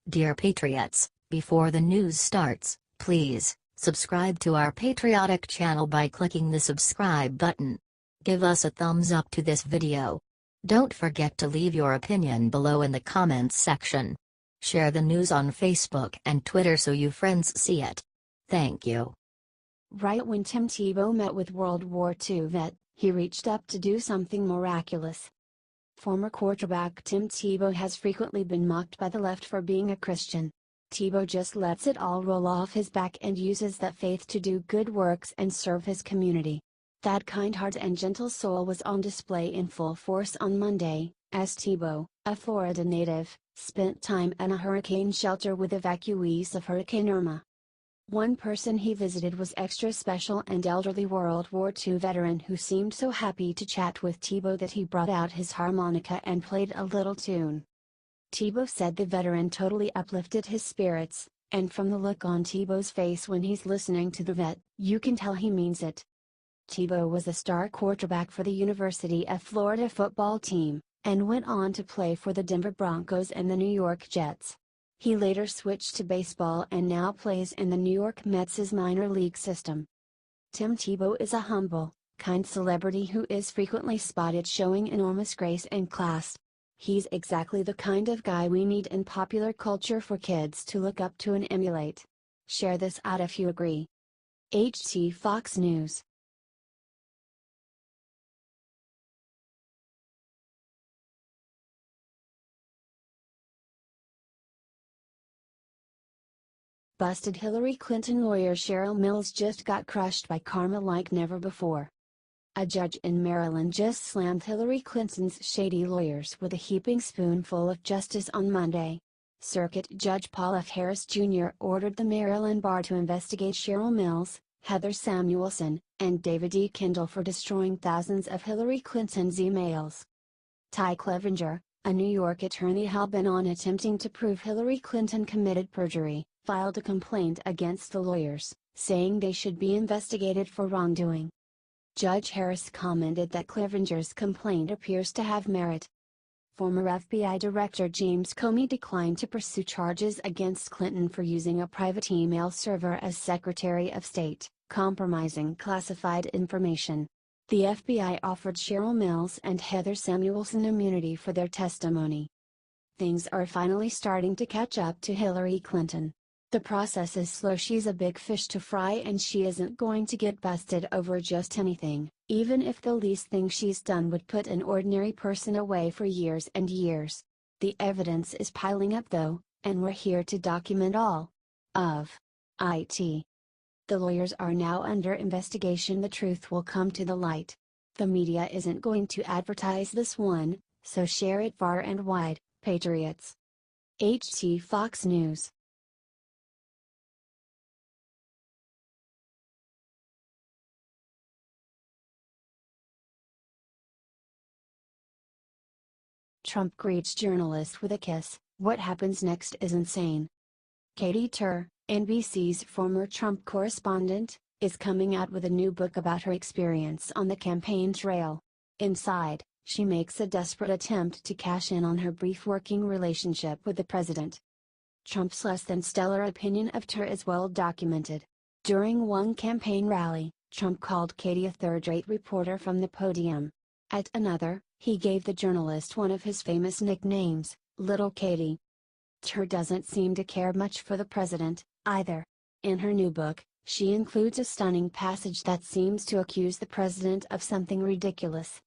Dear Patriots, before the news starts, please subscribe to our patriotic channel by clicking the subscribe button. Give us a thumbs up to this video. Don't forget to leave your opinion below in the comments section. Share the news on Facebook and Twitter so you friends see it. Thank you. Right when Tim Tebow met with World War II vet, he reached up to do something miraculous. Former quarterback Tim Tebow has frequently been mocked by the left for being a Christian. Tebow just lets it all roll off his back and uses that faith to do good works and serve his community. That kind heart and gentle soul was on display in full force on Monday, as Tebow, a Florida native, spent time at a hurricane shelter with evacuees of Hurricane Irma. One person he visited was extra special and elderly World War II veteran who seemed so happy to chat with Tebow that he brought out his harmonica and played a little tune. Tebow said the veteran totally uplifted his spirits, and from the look on Tebow's face when he's listening to the vet, you can tell he means it. Tebow was a star quarterback for the University of Florida football team, and went on to play for the Denver Broncos and the New York Jets. He later switched to baseball and now plays in the New York Mets' minor league system. Tim Tebow is a humble, kind celebrity who is frequently spotted showing enormous grace and class. He's exactly the kind of guy we need in popular culture for kids to look up to and emulate. Share this out if you agree. HT Fox News. Busted Hillary Clinton lawyer Cheryl Mills just got crushed by karma like never before. A judge in Maryland just slammed Hillary Clinton's shady lawyers with a heaping spoonful of justice on Monday. Circuit Judge Paul F. Harris Jr. ordered the Maryland bar to investigate Cheryl Mills, Heather Samuelson, and David E. Kendall for destroying thousands of Hillary Clinton's emails. Ty Clevenger, a New York attorney hell-bent on attempting to prove Hillary Clinton committed perjury, filed a complaint against the lawyers, saying they should be investigated for wrongdoing. Judge Harris commented that Clevenger's complaint appears to have merit. Former FBI Director James Comey declined to pursue charges against Clinton for using a private email server as Secretary of State, compromising classified information. The FBI offered Cheryl Mills and Heather Samuelson immunity for their testimony. Things are finally starting to catch up to Hillary Clinton. The process is slow. She's a big fish to fry and she isn't going to get busted over just anything, even if the least thing she's done would put an ordinary person away for years and years. The evidence is piling up though, and we're here to document all of it. The lawyers are now under investigation. The truth will come to the light. The media isn't going to advertise this one, so share it far and wide, patriots. HT Fox News. Trump greets journalists with a kiss. What happens next is insane. Katie Tur, NBC's former Trump correspondent, is coming out with a new book about her experience on the campaign trail. Inside, she makes a desperate attempt to cash in on her brief working relationship with the president. Trump's less than stellar opinion of Tur is well documented. During one campaign rally, Trump called Katie a third-rate reporter from the podium. At another, he gave the journalist one of his famous nicknames, Little Katie. Tur doesn't seem to care much for the president, either. In her new book, she includes a stunning passage that seems to accuse the president of something ridiculous.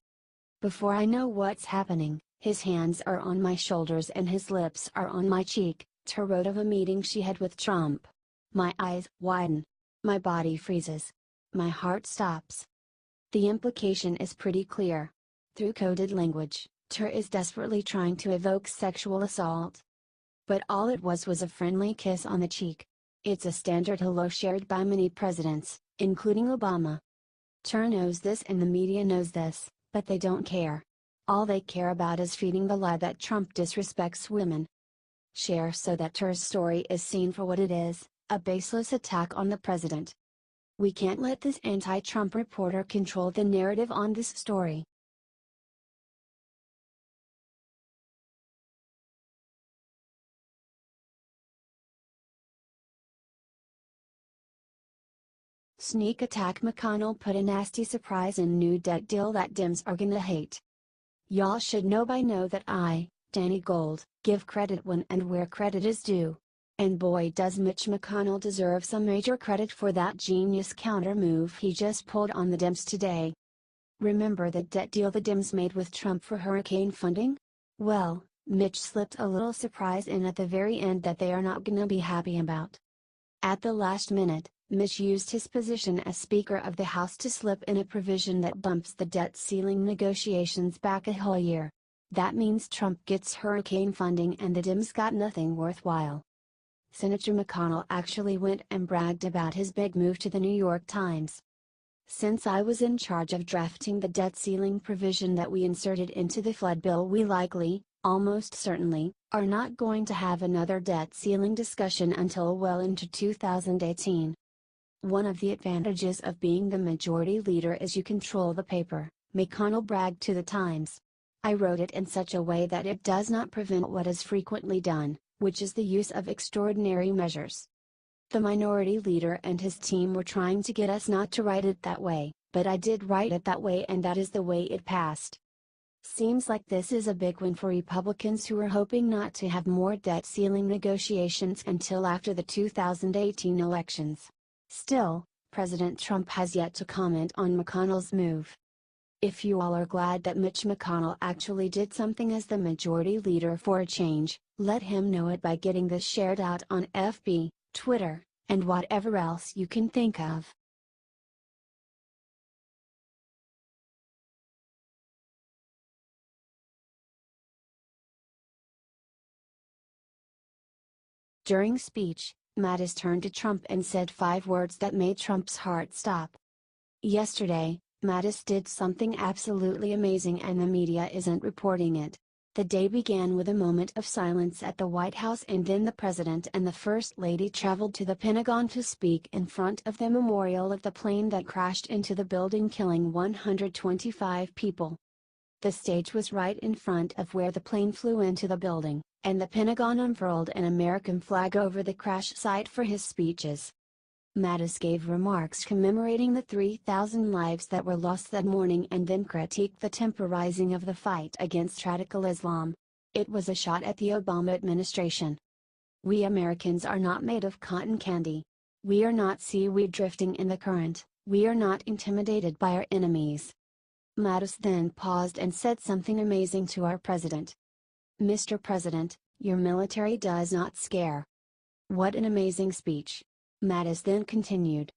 Before I know what's happening, his hands are on my shoulders and his lips are on my cheek, Tur wrote of a meeting she had with Trump. My eyes widen. My body freezes. My heart stops. The implication is pretty clear. Through coded language, Tur is desperately trying to evoke sexual assault. But all it was a friendly kiss on the cheek. It's a standard hello shared by many presidents, including Obama. Tur knows this and the media knows this, but they don't care. All they care about is feeding the lie that Trump disrespects women. Share so that Tur's story is seen for what it is, a baseless attack on the president. We can't let this anti-Trump reporter control the narrative on this story. Sneak attack. McConnell put a nasty surprise in new debt deal that Dems are gonna hate. Y'all should know by now that I, Danny Gold, give credit when and where credit is due. And boy does Mitch McConnell deserve some major credit for that genius counter move he just pulled on the Dems today. Remember that debt deal the Dems made with Trump for hurricane funding? Well, Mitch slipped a little surprise in at the very end that they are not gonna be happy about. At the last minute, Mitch used his position as Speaker of the House to slip in a provision that bumps the debt ceiling negotiations back a whole year. That means Trump gets hurricane funding and the Dems got nothing worthwhile. Senator McConnell actually went and bragged about his big move to the New York Times. Since I was in charge of drafting the debt ceiling provision that we inserted into the flood bill, we likely, almost certainly, are not going to have another debt ceiling discussion until well into 2018. One of the advantages of being the majority leader is you control the paper, McConnell bragged to the Times. I wrote it in such a way that it does not prevent what is frequently done, which is the use of extraordinary measures. The minority leader and his team were trying to get us not to write it that way, but I did write it that way and that is the way it passed. Seems like this is a big win for Republicans who are hoping not to have more debt ceiling negotiations until after the 2018 elections. Still, President Trump has yet to comment on McConnell's move. If you all are glad that Mitch McConnell actually did something as the majority leader for a change, let him know it by getting this shared out on FB, Twitter, and whatever else you can think of. During speech, Mattis turned to Trump and said 5 words that made Trump's heart stop. Yesterday, Mattis did something absolutely amazing and the media isn't reporting it. The day began with a moment of silence at the White House and then the President and the First Lady traveled to the Pentagon to speak in front of the memorial of the plane that crashed into the building killing 125 people. The stage was right in front of where the plane flew into the building, and the Pentagon unfurled an American flag over the crash site for his speeches. Mattis gave remarks commemorating the 3,000 lives that were lost that morning and then critiqued the temporizing of the fight against radical Islam. It was a shot at the Obama administration. We Americans are not made of cotton candy. We are not seaweed drifting in the current, we are not intimidated by our enemies. Mattis then paused and said something amazing to our president. Mr. President, your military does not scare. What an amazing speech. Mattis then continued.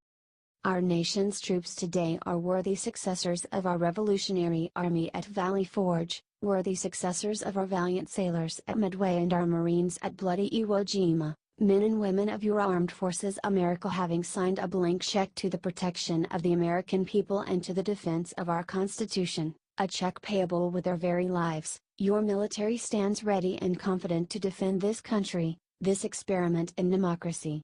Our nation's troops today are worthy successors of our Revolutionary Army at Valley Forge, worthy successors of our valiant sailors at Midway and our Marines at bloody Iwo Jima, men and women of your armed forces, America having signed a blank check to the protection of the American people and to the defense of our Constitution, a check payable with their very lives. Your military stands ready and confident to defend this country, this experiment in democracy.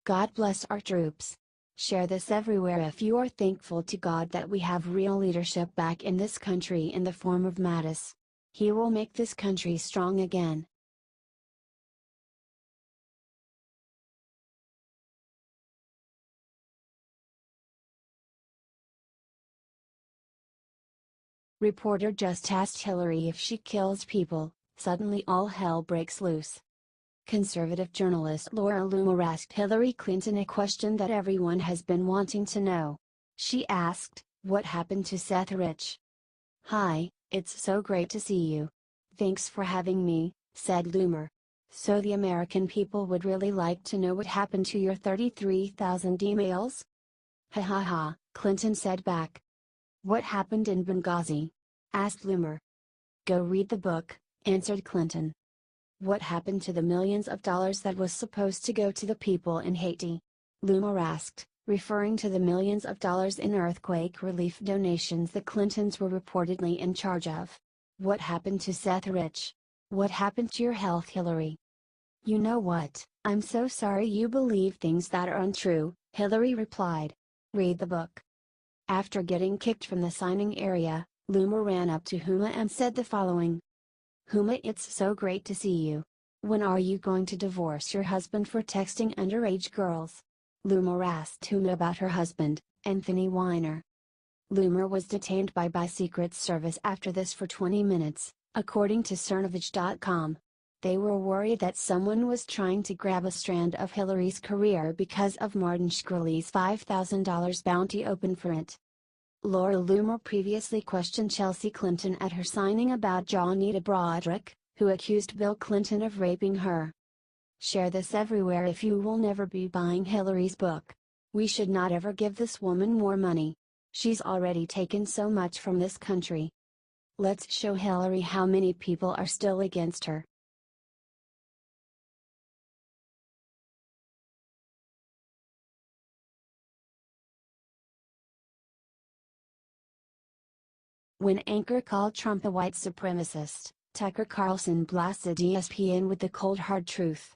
God bless our troops. Share this everywhere if you are thankful to God that we have real leadership back in this country in the form of Mattis. He will make this country strong again. Reporter just asked Hillary if she kills people, suddenly all hell breaks loose. Conservative journalist Laura Luma asked Hillary Clinton a question that everyone has been wanting to know. She asked, "What happened to Seth Rich?" "Hi, it's so great to see you. Thanks for having me," said Luma. "So the American people would really like to know what happened to your 33,000 emails?" "Ha ha ha," Clinton said back. "What happened in Benghazi?" asked Luma. "Go read the book," answered Clinton. "What happened to the millions of dollars that was supposed to go to the people in Haiti?" Luma asked, referring to the millions of dollars in earthquake relief donations the Clintons were reportedly in charge of. "What happened to Seth Rich? What happened to your health, Hillary?" "You know what, I'm so sorry you believe things that are untrue," Hillary replied. "Read the book." After getting kicked from the signing area, Luma ran up to Huma and said the following. "Huma, it's so great to see you. When are you going to divorce your husband for texting underage girls?" Luma asked Tuma about her husband, Anthony Weiner. Luma was detained by Secret Service after this for 20 minutes, according to Cernovich.com. They were worried that someone was trying to grab a strand of Hillary's career because of Martin Shkreli's $5,000 bounty open for it. Laura Loomer previously questioned Chelsea Clinton at her signing about Johnita Broderick, who accused Bill Clinton of raping her. Share this everywhere if you will never be buying Hillary's book. We should not ever give this woman more money. She's already taken so much from this country. Let's show Hillary how many people are still against her. When anchor called Trump a white supremacist, Tucker Carlson blasted ESPN with the cold hard truth.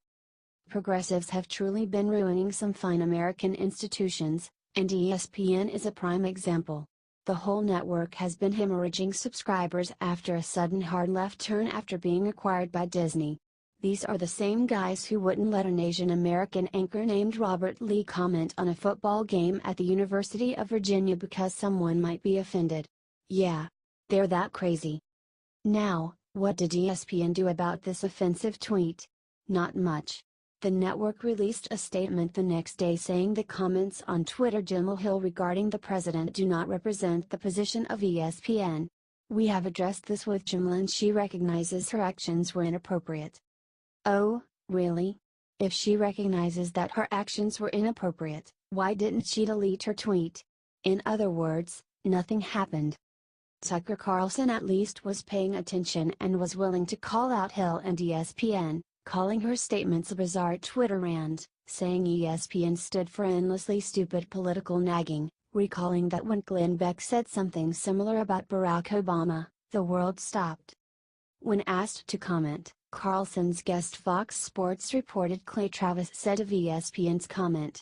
Progressives have truly been ruining some fine American institutions, and ESPN is a prime example. The whole network has been hemorrhaging subscribers after a sudden hard left turn after being acquired by Disney. These are the same guys who wouldn't let an Asian American anchor named Robert Lee comment on a football game at the University of Virginia because someone might be offended. Yeah. They're that crazy. Now, what did ESPN do about this offensive tweet? Not much. The network released a statement the next day saying the comments on Twitter Jemele Hill regarding the president do not represent the position of ESPN. We have addressed this with Jemele and she recognizes her actions were inappropriate. Oh, really? If she recognizes that her actions were inappropriate, why didn't she delete her tweet? In other words, nothing happened. Tucker Carlson at least was paying attention and was willing to call out Hill and ESPN, calling her statements a bizarre Twitter rant, saying ESPN stood for endlessly stupid political nagging, recalling that when Glenn Beck said something similar about Barack Obama, the world stopped. When asked to comment, Carlson's guest Fox Sports reported Clay Travis said of ESPN's comment,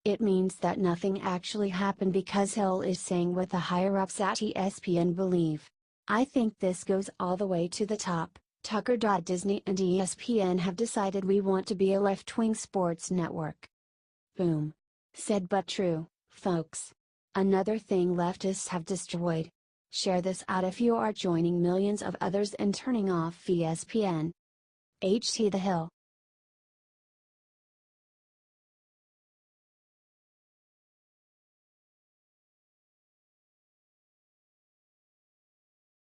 "It means that nothing actually happened because Hill is saying what the higher-ups at ESPN believe. I think this goes all the way to the top. Tucker. Disney and ESPN have decided we want to be a left-wing sports network." Boom. Said but true, folks. Another thing leftists have destroyed. Share this out if you are joining millions of others and turning off ESPN. HT The Hill.